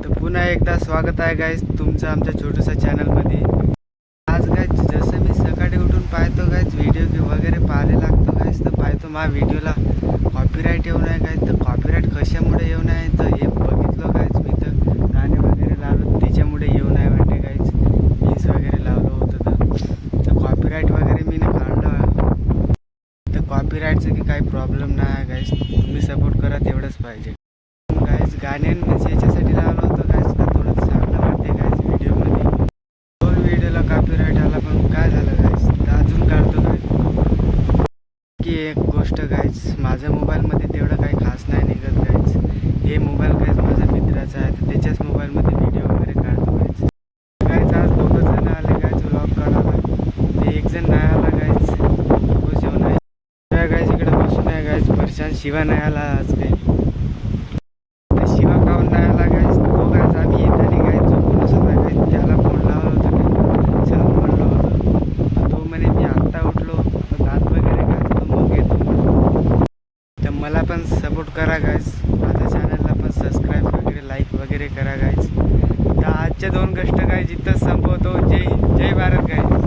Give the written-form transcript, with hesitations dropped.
तर पुन्हा एकदा स्वागत आहे गाईज तुमचं आमच्या छोटूसा चॅनलमध्ये. आज गाईज जसं मी सकाळी उठून पाहतो गाईज व्हिडिओ वगैरे पाहायला लागतो गाईज, तर पाहतो माझ्या व्हिडिओला कॉपीराईट येऊ नये गाईज. तर कॉपीराईट कशामुळे येऊ नये तर हे बघितलं गाईज मी, तर गाणे वगैरे लावलं त्याच्यामुळे येऊ नये वाटते गाईज. बीन्स वगैरे लावलं होतं तर कॉपीराईट वगैरे मी काढलं. तर कॉपीराईटचं की काही प्रॉब्लेम नाही आहे गाईज, तुम्ही सपोर्ट करा तेवढंच पाहिजे गाईज. गाणे मी याच्यासाठी लावलं होतं गाईज का थोडंसं चांगलं वाटते गाईज व्हिडिओमध्ये. दोन व्हिडिओला कॉपीराईट आला पण काय झालं गाईज, तर अजून काढतो गाईज. की एक गोष्ट गाईज, माझ्या मोबाईलमध्ये तेवढं काही खास नाही निघत गाईज. हे मोबाईल गाईज माझ्या मित्राचा आहे, तर त्याच्याच मोबाईलमध्ये व्हिडिओ वगैरे काढतो गाईज. गाईज आज दोघं जण आले गाईज व्लॉग काढायला, ते एक जण नाही आला गाईज, तो जेवण आहे गाईज इकडे बसून आहे गाईज. परशान शिवा नाही आला आज काही. शिवा काहून नाही आला गाईज, तो गाईज आम्ही येताना गाईज झोपूनच होता गाईज. त्याला फोन लावला होता गाईज, चल म्हणलं होतं, तर तो म्हणे मी आत्ता उठलो, तर दात वगैरे घासतो मग येतो म्हणून. तर मला पण सपोर्ट करा गाईज, माझ्या चॅनलला पण सबस्क्राईब वगैरे लाईक वगैरे करा गाईज. तर आजच्या दोन गोष्ट गाईज इथंच संपवतो. जय जय भारत गाईज.